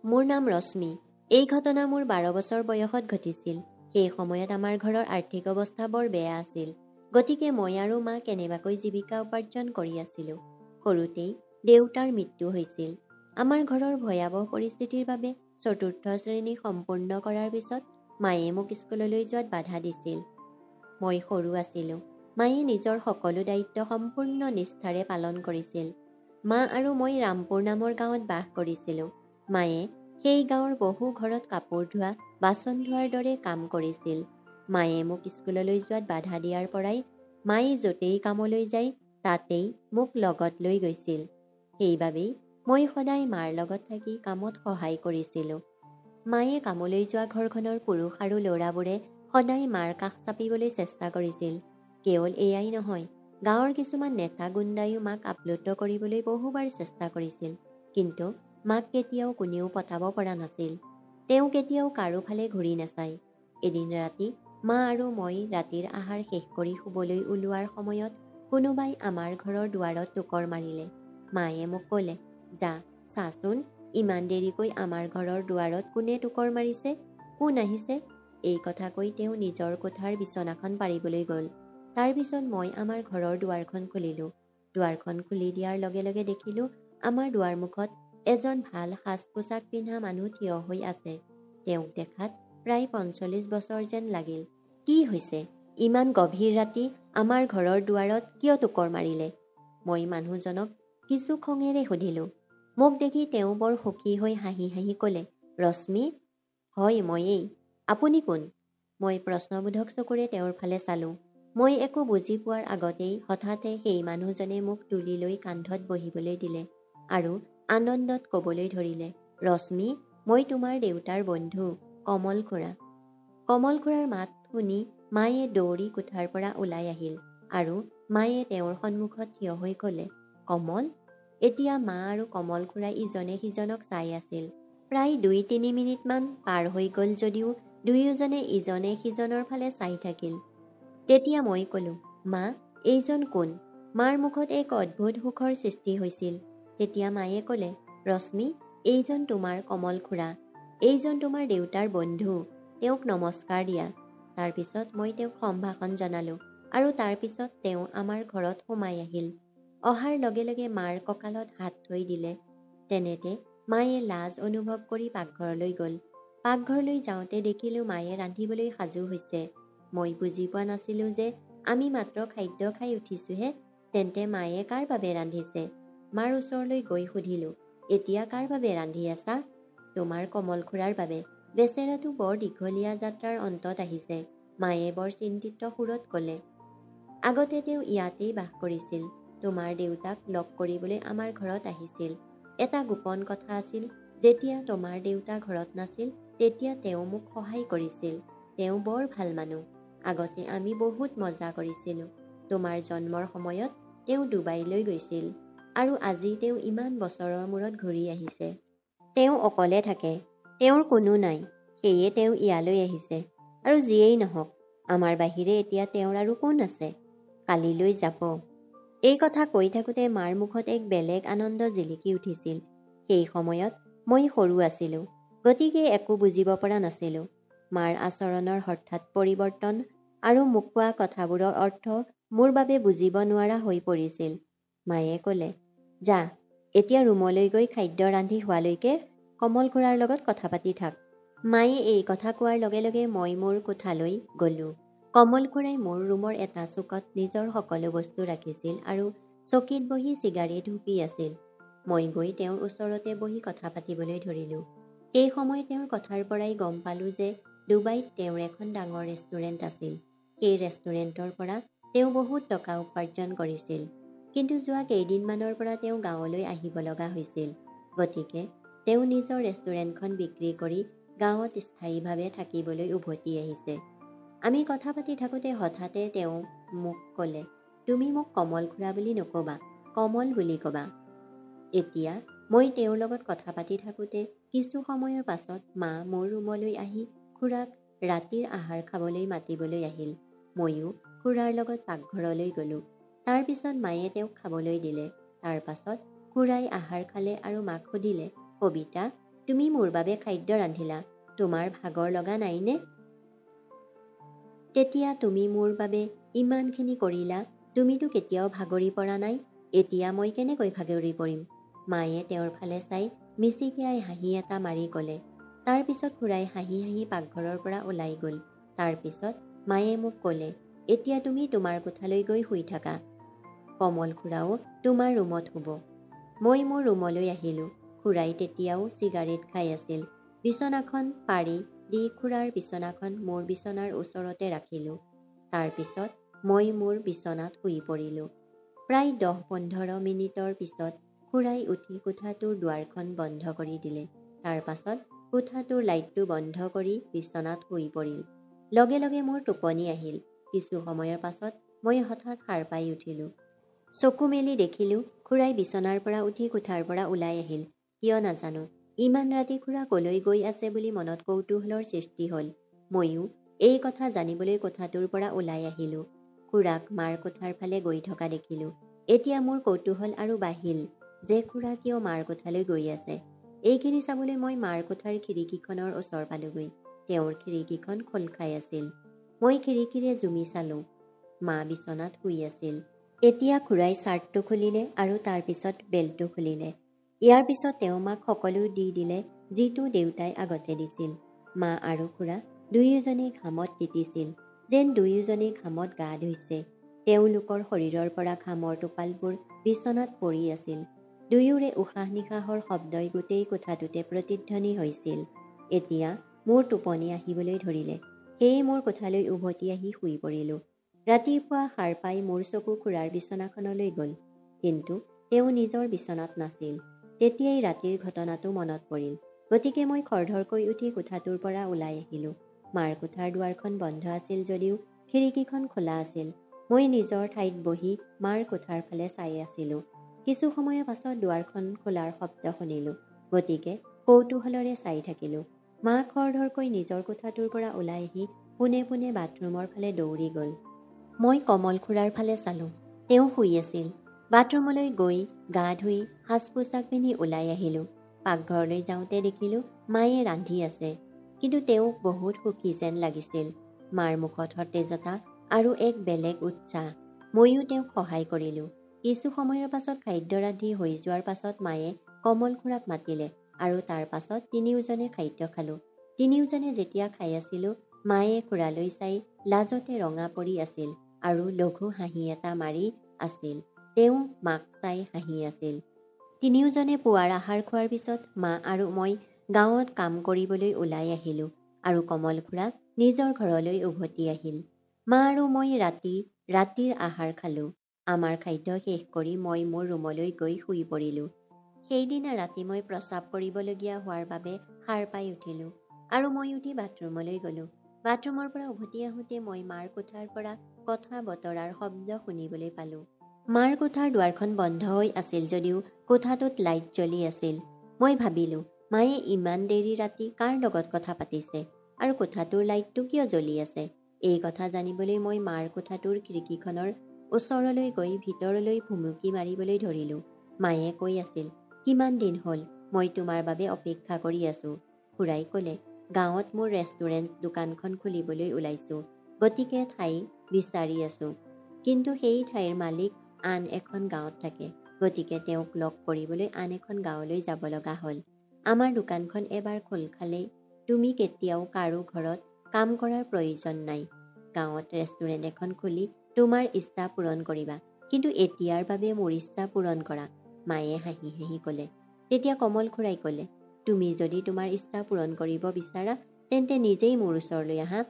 মোৰ নাম ৰশ্মি। এই ঘটনা মোৰ 12 বছৰ বয়সত ঘটিছিল। সেই সময়ত আমাৰ ঘৰৰ আৰ্থিক অৱস্থা বৰ বেয়া আছিল। গতিকে মই আৰু মা কেনেবাকৈ জীৱিকা উপাৰ্জন কৰি আছিলোঁ। সৰুতেই দেউতাৰ মৃত্যু হৈছিল। আমাৰ ঘৰৰ ভয়াৱহ পৰিস্থিতিৰ বাবে 4ৰ্থ শ্ৰেণী সম্পূৰ্ণ কৰাৰ পিছত মায়ে মোক স্কুললৈ যোৱাত বাধা দিছিল। মই সৰু আছিলোঁ। মায়ে নিজৰ সকলো দায়িত্ব সম্পূৰ্ণ নিষ্ঠাৰে পালন কৰিছিল। মা আৰু মই ৰামপুৰ নামৰ গাঁৱত বাস কৰিছিলোঁ। মায়ে সেই গাঁৱৰ বহু ঘৰত কাপোৰ ধোৱা, বাচন ধোৱাৰ দৰে কাম কৰিছিল। মায়ে মোক স্কুললৈ যোৱাত বাধা দিয়াৰ পৰাই মায়ে য'তেই কামলৈ যায় তাতেই মোক লগত লৈ গৈছিল। সেইবাবেই মই সদায় মাৰ লগত থাকি কামত সহায় কৰিছিলোঁ। মায়ে কামলৈ যোৱা ঘৰখনৰ পুৰুষ আৰু ল'ৰাবোৰে সদায় মাৰ কাষ চাপিবলৈ চেষ্টা কৰিছিল। কেৱল এয়াই নহয়, গাঁৱৰ কিছুমান নেতা গুণ্ডায়ো মাক আপ্লুত কৰিবলৈ বহুবাৰ চেষ্টা কৰিছিল। কিন্তু মাক কেতিয়াও কোনেও পতাব পৰা নাছিল। তেওঁ কেতিয়াও কাৰো ফালে ঘূৰি নাচায়। এদিন ৰাতি মা আৰু মই ৰাতিৰ আহাৰ শেষ কৰি শুবলৈ ওলোৱাৰ সময়ত কোনোবাই আমাৰ ঘৰৰ দুৱাৰত টোকৰ মাৰিলে। মায়ে মোক ক'লে, যা চাচোন, ইমান দেৰিকৈ আমাৰ ঘৰৰ দুৱাৰত কোনে টোকৰ মাৰিছে, কোন আহিছে। এই কথা কৈ তেওঁ নিজৰ কোঠাৰ বিচনাখন পাৰিবলৈ গ'ল। তাৰ পিছত মই আমাৰ ঘৰৰ দুৱাৰখন খুলিলোঁ। দুৱাৰখন খুলি দিয়াৰ লগে লগে দেখিলোঁ আমাৰ দুৱাৰমুখত এজন ভাল সাজ-পোছাক পিন্ধা মানুহ থিয় হৈ আছে। তেওঁক দেখাত প্ৰায় 45 বছৰ যেন লাগিল। কি হৈছে? ইমান গভীৰ ৰাতি আমাৰ ঘৰৰ দুৱাৰত কিয় টোকৰ মাৰিলে? মই মানুহজনক কিছু খঙেৰে সুধিলোঁ। মোক দেখি তেওঁ বৰ সুখী হৈ হাঁহি হাঁহি ক'লে, ৰশ্মি? হয়, ময়েই। আপুনি কোন? মই প্ৰশ্নবোধক চকুৰে তেওঁৰ ফালে চালোঁ। মই একো বুজি পোৱাৰ আগতেই হঠাতে সেই মানুহজনে মোক তুলি লৈ কান্ধত বহিবলৈ দিলে আৰু আনন্দত ক'বলৈ ধৰিলে, ৰশ্মি, মই তোমাৰ দেউতাৰ বন্ধু, কমল খুৰা। কমল খুৰাৰ মাত শুনি মায়ে দৌৰি কোঠাৰ পৰা ওলাই আহিল আৰু মায়ে তেওঁৰ সন্মুখত থিয় হৈ ক'লে, কমল? এতিয়া মা আৰু কমল খুৰাই ইজনে সিজনক চাই আছিল। প্ৰায় 2-3 মিনিটমান পাৰ হৈ গ'ল যদিও দুয়োজনে ইজনে সিজনৰ ফালে চাই থাকিল। তেতিয়া মই ক'লোঁ, মা, এইজন কোন? মাৰ মুখত এক অদ্ভুত সুখৰ সৃষ্টি হৈছিল। তেতিয়া মায়ে ক'লে, ৰশ্মি, এইজন তোমাৰ কমল খুৰা। এইজন তোমাৰ দেউতাৰ বন্ধু। তেওঁক নমস্কাৰ দিয়া। তাৰ পিছত মই তেওঁক সম্ভাষণ জনালোঁ আৰু তাৰ পিছত তেওঁ আমাৰ ঘৰত সোমাই আহিল। অহাৰ লগে লগে মাৰ কঁকালত হাত থৈ দিলে। তেনেতে মায়ে লাজ অনুভৱ কৰি পাকঘৰলৈ গ'ল। পাকঘৰলৈ যাওঁতে দেখিলোঁ মায়ে ৰান্ধিবলৈ সাজু হৈছে। মই বুজি পোৱা নাছিলোঁ যে আমি মাত্ৰ খাদ্য খাই উঠিছোঁহে, তেন্তে মায়ে কাৰ বাবে ৰান্ধিছে। মাৰ ওচৰলৈ গৈ সুধিলোঁ, এতিয়া কাৰ বাবে ৰান্ধি আছা? তোমাৰ কমল খুৰাৰ বাবে। বেচেৰাটো বৰ দীঘলীয়া যাত্ৰাৰ অন্তত আহিছে, মায়ে বৰ চিন্তিত সুৰত ক'লে। আগতে তেওঁ ইয়াতেই বাস কৰিছিল। তোমাৰ দেউতাক লগ কৰিবলৈ আমাৰ ঘৰত আহিছিল। এটা গোপন কথা আছিল, যেতিয়া তোমাৰ দেউতা ঘৰত নাছিল তেতিয়া তেওঁ মোক সহায় কৰিছিল। তেওঁ বৰ ভাল মানুহ। আগতে আমি বহুত মজা কৰিছিলোঁ। তোমাৰ জন্মৰ সময়ত তেওঁ ডুবাইলৈ গৈছিল আৰু আজি তেওঁ ইমান বছৰৰ মূৰত ঘূৰি আহিছে। তেওঁ অকলে থাকে। তেওঁৰ কোনো নাই। সেয়ে তেওঁ ইয়ালৈ আহিছে। আৰু যিয়েই নহওক, আমাৰ বাহিৰে এতিয়া তেওঁৰ আৰু কোন আছে? কালিলৈ যাব। এই কথা কৈ থাকোঁতে মাৰ মুখত এক বেলেগ আনন্দ জিলিকি উঠিছিল। সেই সময়ত মই সৰু আছিলোঁ, গতিকে একো বুজিব পৰা নাছিলোঁ। মাৰ আচৰণৰ হঠাৎ পৰিৱৰ্তন আৰু মোক কোৱা কথাবোৰৰ অৰ্থ মোৰ বাবে বুজিব নোৱাৰা হৈ পৰিছিল। মায়ে ক'লে, যা, এতিয়া ৰুমলৈ গৈ খাদ্য ৰান্ধি হোৱালৈকে কমল খুৰাৰ লগত কথা পাতি থাক। মায়ে এই কথা কোৱাৰ লগে লগে মই মোৰ কোঠালৈ গ'লোঁ। কমল খুৰাই মোৰ ৰুমৰ এটা চুকত নিজৰ সকলো বস্তু ৰাখিছিল আৰু চকীত বহি চিগাৰেট হুপি আছিল। মই গৈ তেওঁৰ ওচৰতে বহি কথা পাতিবলৈ ধৰিলোঁ। সেই সময় তেওঁৰ কথাৰ পৰাই গম পালোঁ যে ডুবাইত তেওঁৰ এখন ডাঙৰ ৰেষ্টুৰেণ্ট আছিল। সেই ৰেষ্টুৰেণ্টৰ পৰা তেওঁ বহুত টকা উপাৰ্জন কৰিছিল। কিন্তু যোৱা কেইদিনমানৰ পৰা তেওঁ গাঁৱলৈ আহিব লগা হৈছিল। গতিকে তেওঁ নিজৰ ৰেষ্টুৰেণ্টখন বিক্ৰী কৰি গাঁৱত স্থায়ীভাৱে থাকিবলৈ উভতি আহিছে। আমি কথা পাতি থাকোঁতে হঠাতে তেওঁ মোক ক'লে, তুমি মোক কমল খুৰা বুলি নক'বা, কমল বুলি ক'বা। এতিয়া মই তেওঁৰ লগত কথা পাতি থাকোঁতে কিছু সময়ৰ পাছত মা মোৰ ৰুমলৈ আহি খুৰাক ৰাতিৰ আহাৰ খাবলৈ মাতিবলৈ আহিল। ময়ো খুৰাৰ লগত পাকঘৰলৈ গ'লোঁ। তাৰ পিছত মায়ে তেওঁক খাবলৈ দিলে। তাৰ পাছত খুৰাই আহাৰ খালে আৰু মাক সুধিলে, কবিতা, তুমি মোৰ বাবে খাদ্য ৰান্ধিলা, তোমাৰ ভাগৰ লগা নাইনে? তেতিয়া তুমি মোৰ বাবে ইমানখিনি কৰিলা, তুমিতো কেতিয়াও ভাগৰি পৰা নাই, এতিয়া মই কেনেকৈ ভাগৰি পৰিম? মায়ে তেওঁৰ ফালে চাই মিচিকিয়াই হাঁহি এটা মাৰি ক'লে। তাৰ পিছত খুৰাই হাঁহি হাঁহি পাকঘৰৰ পৰা ওলাই গ'ল। তাৰ পিছত মায়ে মোক ক'লে, এতিয়া তুমি তোমাৰ কোঠালৈ গৈ শুই থাকা। কমল খুৰাও তোমাৰ ৰুমত শুব। মই মোৰ ৰুমলৈ আহিলোঁ। খুৰাই তেতিয়াও চিগাৰেট খাই আছিল। বিচনাখন পাৰি দি খুৰাৰ বিচনাখন মোৰ বিচনাৰ ওচৰতে ৰাখিলোঁ। তাৰ পিছত মই মোৰ বিচনাত শুই পৰিলোঁ। প্ৰায় 10-15 মিনিটৰ পিছত খুৰাই উঠি কোঠাটোৰ দুৱাৰখন বন্ধ কৰি দিলে। তাৰ পাছত কোঠাটোৰ লাইটটো বন্ধ কৰি বিচনাত শুই পৰিল। লগে লগে মোৰ টোপনি আহিল। কিছু সময়ৰ পাছত মই হঠাৎ সাৰ পাই উঠিলোঁ। চকু মেলি দেখিলোঁ খুৰাই বিচনাৰ পৰা উঠি কোঠাৰ পৰা ওলাই আহিল। কিয় নাজানো, ইমান ৰাতি খুৰা কলৈ গৈ আছে বুলি মনত কৌতূহলৰ সৃষ্টি হ'ল। ময়ো এই কথা জানিবলৈ কোঠাটোৰ পৰা ওলাই আহিলোঁ। খুৰাক মাৰ কোঠাৰ ফালে গৈ থকা দেখিলোঁ। এতিয়া মোৰ কৌতূহল আৰু বাঢ়িল যে খুৰা কিয় মাৰ কোঠালৈ গৈ আছে। এইখিনি চাবলৈ মই মাৰ কোঠাৰ খিৰিকীখনৰ ওচৰ পালোগৈ। তেওঁৰ খিৰিকীখন খোল খাই আছিল। মই খিৰিকীৰে জুমি চালোঁ। মা বিচনাত শুই আছিল। এতিয়া খুৰাই চাৰ্টটো খুলিলে আৰু তাৰ পিছত বেল্টটো খুলিলে। ইয়াৰ পিছত তেওঁ মাক সকলো দি দিলে যিটো দেউতাই আগতে দিছিল। মা আৰু খুৰা দুয়োজনেই ঘামত তিতিছিল, যেন দুয়োজনেই ঘামত গা ধুইছে। তেওঁলোকৰ শৰীৰৰ পৰা ঘামৰ টোপালবোৰ বিচনাত পৰি আছিল। দুয়োৰে উশাহ নিশাহৰ শব্দই গোটেই কোঠাটোতে প্ৰতিধ্বনি হৈছিল। এতিয়া মোৰ টোপনি আহিবলৈ ধৰিলে। সেয়ে মোৰ কোঠালৈ উভতি আহি শুই পৰিলোঁ। ৰাতিপুৱা সাৰ পাই মোৰ চকু খুৰাৰ বিচনাখনলৈ গ'ল, কিন্তু তেওঁ নিজৰ বিচনাত নাছিল। তেতিয়াই ৰাতিৰ ঘটনাটো মনত পৰিল। গতিকে মই খৰধৰকৈ উঠি কোঠাটোৰ পৰা ওলাই আহিলোঁ। মাৰ কোঠাৰ দুৱাৰখন বন্ধ আছিল যদিও খিৰিকীখন খোলা আছিল। মই নিজৰ ঠাইত বহি মাৰ কোঠাৰ ফালে চাই আছিলোঁ। কিছু সময়ৰ পাছত দুৱাৰখন খোলাৰ শব্দ শুনিলোঁ। গতিকে কৌতূহলেৰে চাই থাকিলোঁ। মা খৰধৰকৈ নিজৰ কোঠাটোৰ পৰা ওলাই আহি পোনে পোনে বাথৰুমৰ ফালে দৌৰি গ'ল। মই কমল খুৰাৰ ফালে চালোঁ। তেওঁ শুই আছিল। বাথৰুমলৈ গৈ গা ধুই সাজ পোছাক পিন্ধি ওলাই আহিলোঁ। পাকঘৰলৈ যাওঁতে দেখিলোঁ মায়ে ৰান্ধি আছে, কিন্তু তেওঁক বহুত সুখী যেন লাগিছিল। মাৰ মুখত সতেজতা আৰু এক বেলেগ উৎসাহ। ময়ো তেওঁক সহায় কৰিলোঁ। কিছু সময়ৰ পাছত খাদ্য ৰান্ধি হৈ যোৱাৰ পাছত মায়ে কমল খুৰাক মাতিলে আৰু তাৰ পাছত তিনিওজনে খাদ্য খালোঁ। তিনিওজনে যেতিয়া খাই আছিলোঁ, মায়ে খুৰালৈ চাই লাজতে ৰঙা পৰি আছিল আৰু লঘু হাঁহি এটা মাৰি আছিল। তেওঁ মাক চাই হাঁহি আছিল। তিনিওজনে পুৱাৰ আহাৰ খোৱাৰ পিছত মা আৰু মই গাঁৱত কাম কৰিবলৈ ওলাই আহিলোঁ আৰু কমল খুৰা নিজৰ ঘৰলৈ উভতি আহিল। মা আৰু মই ৰাতিৰ আহাৰ খালোঁ। আমাৰ খাদ্য শেষ কৰি মই মোৰ ৰুমলৈ গৈ শুই পৰিলোঁ। সেইদিনা ৰাতি মই প্ৰস্ৰাৱ কৰিবলগীয়া হোৱাৰ বাবে সাৰ পাই উঠিলোঁ আৰু মই উঠি বাথৰুমলৈ গ'লোঁ। বাথৰুমৰ পৰা উভতি আহোঁতে মই মাৰ কোঠাৰ পৰা কথা বতৰাৰ শব্দ শুনিবলৈ পালোঁ। মাৰ কোঠাৰ দুৱাৰখন বন্ধ হৈ আছিল যদিও কোঠাটোত লাইট জ্বলি আছিল। মই ভাবিলোঁ, মায়ে ইমান দেৰি ৰাতি কাৰ লগত কথা পাতিছে আৰু কোঠাটোৰ লাইটটো কিয় জ্বলি আছে? এই কথা জানিবলৈ মই মাৰ কোঠাটোৰ খিৰিকীখনৰ ওচৰলৈ গৈ ভিতৰলৈ ভুমুকি মাৰিবলৈ ধৰিলোঁ। মায়ে কৈ আছিল, কিমান দিন হ'ল মই তোমাৰ বাবে অপেক্ষা কৰি আছোঁ। খুৰাই ক'লে, গাঁৱত মোৰ ৰেষ্টুৰেণ্ট দোকানখন খুলিবলৈ ওলাইছোঁ, গতিকে ঠাই বিচাৰি আছোঁ। কিন্তু সেই ঠাইৰ মালিক আন এখন গাঁৱত থাকে, গতিকে তেওঁক লগ কৰিবলৈ আন এখন গাঁৱলৈ যাব লগা হ'ল। আমাৰ দোকানখন এবাৰ খোল খালেই তুমি কেতিয়াও কাৰো ঘৰত কাম কৰাৰ প্ৰয়োজন নাই। গাঁৱত ৰেষ্টুৰেণ্ট এখন খুলি তোমাৰ ইচ্ছা পূৰণ কৰিবা, কিন্তু এতিয়াৰ বাবে মোৰ ইচ্ছা পূৰণ কৰা, মায়ে হাঁহি হাঁহি ক'লে। তেতিয়া কমল খুৰাই ক'লে, তুমি যদি তোমাৰ ইচ্ছা পূৰণ কৰিব বিচাৰা তেন্তে নিজেই মোৰ ওচৰলৈ আহা।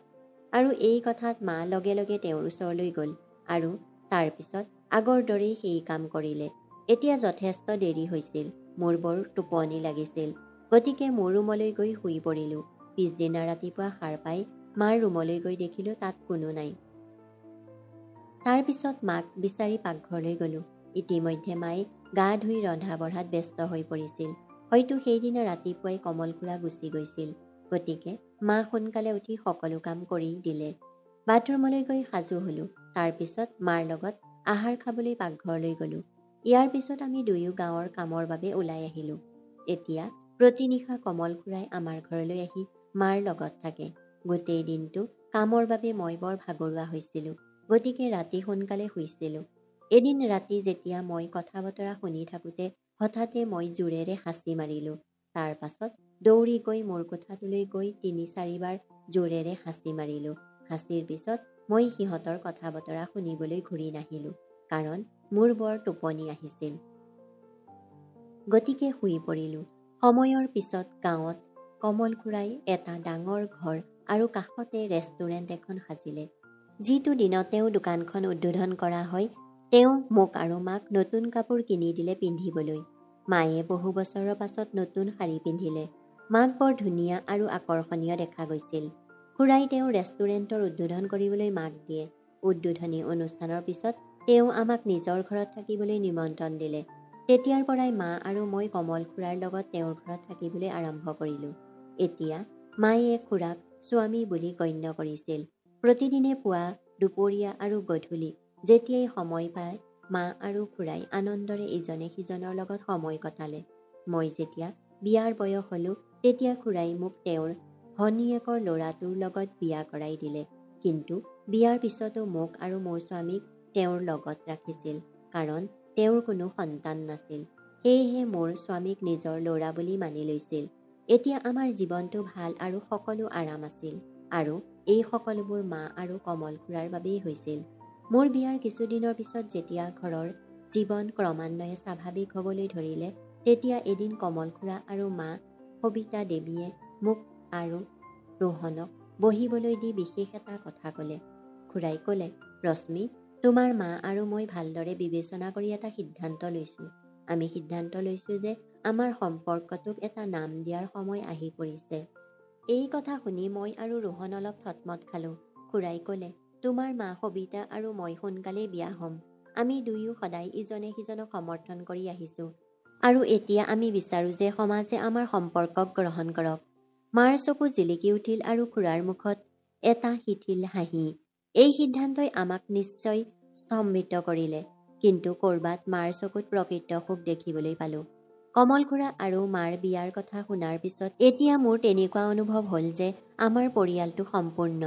আৰু এই কথাত মা লগে লগে তেওঁৰ ওচৰলৈ গ'ল আৰু তাৰ পিছত আগৰ দৰেই সেই কাম কৰিলে। এতিয়া যথেষ্ট দেৰি হৈছিল। মোৰ বৰ টোপনি লাগিছিল, গতিকে মোৰ ৰুমলৈ গৈ শুই পৰিলোঁ। পিছদিনা ৰাতিপুৱা সাৰ পাই মাৰ ৰুমলৈ গৈ দেখিলোঁ তাত কোনো নাই। তাৰ পিছত মাক বিচাৰি পাকঘৰলৈ গ'লোঁ। ইতিমধ্যে মায়ে গা ধুই ৰন্ধা বঢ়াত ব্যস্ত হৈ পৰিছিল। হয়তো সেইদিনা ৰাতিপুৱাই কমল খুৰা গুচি গৈছিল, গতিকে মা সোনকালে উঠি সকলো কাম কৰি দিলে। বাথৰুমলৈ গৈ সাজু হ'লোঁ। তাৰ পিছত মাৰ লগত আহাৰ খাবলৈ পাকঘৰলৈ গ'লোঁ। ইয়াৰ পিছত আমি দুয়ো গাঁৱৰ কামৰ বাবে ওলাই আহিলোঁ। এতিয়া প্ৰতি নিশা কমল খুৰাই আমাৰ ঘৰলৈ আহি মাৰ লগত থাকে। গোটেই দিনটো কামৰ বাবে মই বৰ ভাগৰুৱা হৈছিলোঁ, গতিকে ৰাতি সোনকালে শুইছিলোঁ। এদিন ৰাতি যেতিয়া মই কথা বতৰা শুনি থাকোঁতে হঠাতে মই জোৰেৰে হাঁচি মাৰিলোঁ। তাৰ পাছত দৌৰি গৈ মোৰ কোঠাটোলৈ গৈ ৩-৪ বাৰ জোৰেৰে হাঁচি মাৰিলোঁ। হাঁচিৰ পিছত মই সিহঁতৰ কথা বতৰা শুনিবলৈ ঘূৰি নাহিলোঁ, কাৰণ মোৰ বৰ টোপনি আহিছিল। গতিকে শুই পৰিলোঁ। সময়ৰ পিছত গাঁৱত কমল খুৰাই এটা ডাঙৰ ঘৰ আৰু কাষতে ৰেষ্টুৰেণ্ট এখন সাজিলে। যিটো দিনত তেওঁ দোকানখন উদ্বোধন কৰা হয়, তেওঁ মোক আৰু মাক নতুন কাপোৰ কিনি দিলে পিন্ধিবলৈ। মায়ে বহু বছৰৰ পাছত নতুন শাৰী পিন্ধিলে। মাক বৰ ধুনীয়া আৰু আকৰ্ষণীয় দেখা গৈছিল। খুৰাই তেওঁৰ ৰেষ্টুৰেণ্টৰ উদ্বোধন কৰিবলৈ মাক দিয়ে। উদ্বোধনী অনুষ্ঠানৰ পিছত তেওঁ আমাক নিজৰ ঘৰত থাকিবলৈ নিমন্ত্ৰণ দিলে। তেতিয়াৰ পৰাই মা আৰু মই কমল খুৰাৰ লগত তেওঁৰ ঘৰত থাকিবলৈ আৰম্ভ কৰিলোঁ। এতিয়া মায়ে খুৰাক স্বামী বুলি গণ্য কৰিছিল। প্ৰতিদিনে পুৱা, দুপৰীয়া আৰু গধূলি যেতিয়াই সময় পায় মা আৰু খুৰাই আনন্দৰে ইজনে সিজনৰ লগত সময় কটালে। মই যেতিয়া বিয়াৰ বয়স হ'লোঁ, তেতিয়া খুৰাই মোক তেওঁৰ ভনীয়েকৰ ল'ৰাটোৰ লগত বিয়া কৰাই দিলে। কিন্তু বিয়াৰ পিছতো মোক আৰু মোৰ স্বামীক তেওঁৰ লগত ৰাখিছিল, কাৰণ তেওঁৰ কোনো সন্তান নাছিল। সেয়েহে মোৰ স্বামীক নিজৰ ল'ৰা বুলি মানি লৈছিল। এতিয়া আমাৰ জীৱনটো ভাল আৰু সকলো আৰাম আছিল, আৰু এই সকলোবোৰ মা আৰু কমল খুৰাৰ বাবেই হৈছিল। মোৰ বিয়াৰ কিছুদিনৰ পিছত যেতিয়া ঘৰৰ জীৱন ক্ৰমান্বয়ে স্বাভাৱিক হ'বলৈ ধৰিলে, তেতিয়া এদিন কমল খুৰা আৰু মা সবিতা দেৱীয়ে মোক আৰু ৰোহনক বহিবলৈ দি বিশেষ এটা কথা ক'লে। খুৰাই ক'লে, ৰশ্মি, তোমাৰ মা আৰু মই ভালদৰে বিবেচনা কৰি এটা সিদ্ধান্ত লৈছোঁ। আমি সিদ্ধান্ত লৈছোঁ যে আমাৰ সম্পৰ্কটোক এটা নাম দিয়াৰ সময় আহি পৰিছে। এই কথা শুনি মই আৰু ৰোহন অলপ থতমত খালোঁ। খুৰাই ক'লে, তোমাৰ মা সবিতা আৰু মই সোনকালেই বিয়া হ'ম। আমি দুয়ো সদায় ইজনে সিজনক সমৰ্থন কৰি আহিছোঁ, আৰু এতিয়া আমি বিচাৰোঁ যে সমাজে আমাৰ সম্পৰ্কক গ্ৰহণ কৰক। মাৰ চকু জিলিকি উঠিল আৰু খুৰাৰ মুখত এটা শিথিল হাঁহি। এই সিদ্ধান্তই আমাক নিশ্চয় স্তম্ভিত কৰিলে, কিন্তু ক'ৰবাত মাৰ চকুত প্ৰকৃত সুখ দেখিবলৈ পালোঁ। কমল খুৰা আৰু মাৰ বিয়াৰ কথা শুনাৰ পিছত এতিয়া মোৰ তেনেকুৱা অনুভৱ হ'ল যে আমাৰ পৰিয়ালটো সম্পূৰ্ণ।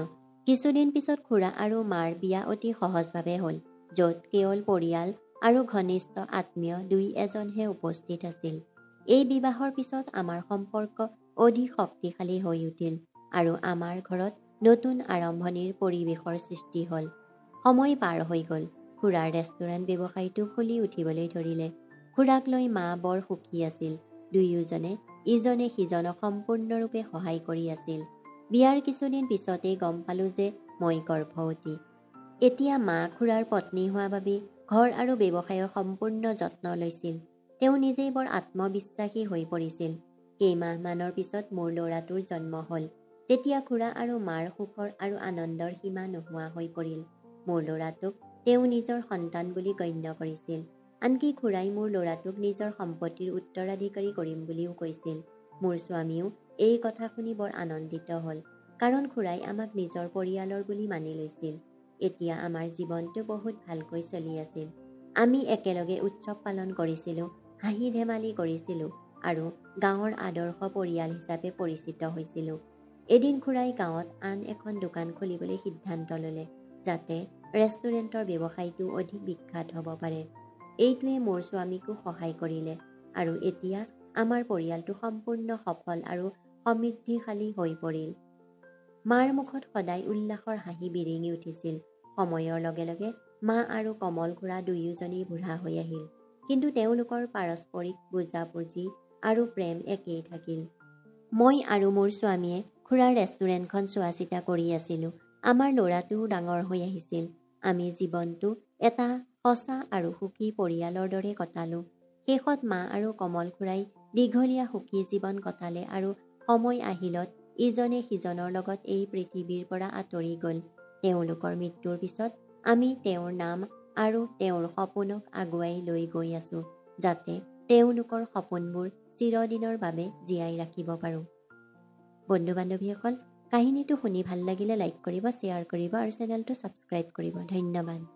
কিছুদিন পিছত খুৰা আৰু মাৰ বিয়া অতি সহজভাৱে হ'ল, য'ত কেৱল পৰিয়াল আৰু ঘনিষ্ঠ আত্মীয় দুই-এজনহে উপস্থিত আছিল। এই বিবাহৰ পিছত আমাৰ সম্পৰ্ক অধিক শক্তিশালী হৈ উঠিল, আৰু আমাৰ ঘৰত নতুন আৰম্ভণিৰ পৰিৱেশৰ সৃষ্টি হ'ল। সময় পাৰ হৈ গ'ল। খুৰাৰ ৰেষ্টুৰেণ্ট ব্যৱসায়টো ফুলি উঠিবলৈ ধৰিলে। খুৰাক লৈ মা বৰ সুখী আছিল। দুয়োজনে ইজনে সিজনক সম্পূৰ্ণৰূপে সহায় কৰি আছিল। বিয়াৰ কিছুদিন পিছতেই গম পালোঁ যে মই গৰ্ভৱতী। এতিয়া মা খুৰাৰ পত্নী হোৱা বাবে ঘৰ আৰু ব্যৱসায়ৰ সম্পূৰ্ণ যত্ন লৈছিল। তেওঁ নিজেই বৰ আত্মবিশ্বাসী হৈ পৰিছিল। কেইমাহমানৰ পিছত মোৰ ল'ৰাটোৰ জন্ম হ'ল। তেতিয়া খুৰা আৰু মাৰ সুখৰ আৰু আনন্দৰ সীমা নোহোৱা হৈ পৰিল। মোৰ ল'ৰাটোক তেওঁ নিজৰ সন্তান বুলি গণ্য কৰিছিল। আনকি খুৰাই মোৰ ল'ৰাটোক নিজৰ সম্পত্তিৰ উত্তৰাধিকাৰী কৰিম বুলিও কৈছিল। মোৰ স্বামীয়েও এই কথা শুনি বৰ আনন্দিত হ'ল, কাৰণ খুৰাই আমাক নিজৰ পৰিয়ালৰ বুলি মানি লৈছিল। এতিয়া আমাৰ জীৱনটো বহুত ভালকৈ চলি আছিল। আমি একেলগে উৎসৱ পালন কৰিছিলোঁ, হাঁহি ধেমালি কৰিছিলোঁ, আৰু গাঁৱৰ আদৰ্শ পৰিয়াল হিচাপে পৰিচিত হৈছিলোঁ। এদিন খুৰাই গাঁৱত আন এখন দোকান খুলিবলৈ সিদ্ধান্ত ল'লে, যাতে ৰেষ্টুৰেণ্টৰ ব্যৱসায়টো অধিক বিখ্যাত হ'ব পাৰে। এইটোৱে মোৰ স্বামীকো সহায় কৰিলে, আৰু এতিয়া আমাৰ পৰিয়ালটো সম্পূৰ্ণ সফল আৰু সমৃদ্ধিশালী হৈ পৰিল। মাৰ মুখত সদায় উল্লাসৰ হাঁহি বিৰিঙি উঠিছিল। সময়ৰ লগে লগে মা আৰু কমল খুৰা দুয়োজনেই বুঢ়া হৈ আহিল, কিন্তু তেওঁলোকৰ পাৰস্পৰিক বুজাবুজি আৰু প্ৰেম একেই থাকিল। মই আৰু মোৰ স্বামীয়ে খুৰাৰ ৰেষ্টুৰেণ্টখন চোৱা-চিতা কৰি আছিলোঁ। আমাৰ ল'ৰাটোও ডাঙৰ হৈ আহিছিল। আমি জীৱনটো এটা সঁচা আৰু সুখী পৰিয়ালৰ দৰে কটালোঁ। শেষত মা আৰু কমল খুৰাই দীঘলীয়া সুখী জীৱন কটালে আৰু সময় আহিলত ইজনে সিজনৰ লগত এই পৃথিৱীৰ পৰা আঁতৰি গ'ল। তেওঁলোকৰ মৃত্যুৰ পিছত আমি তেওঁৰ নাম আৰু তেওঁৰ সপোনক আগুৱাই লৈ গৈ আছোঁ, যাতে তেওঁলোকৰ সপোনবোৰ চিৰদিনৰ বাবে জীয়াই ৰাখিব পাৰোঁ। বন্ধু-বান্ধৱীসকল, কাহিনীটো শুনি ভাল লাগিলে লাইক কৰিব, শ্বেয়াৰ কৰিব আৰু চেনেলটো ছাবস্ক্ৰাইব কৰিব। ধন্যবাদ।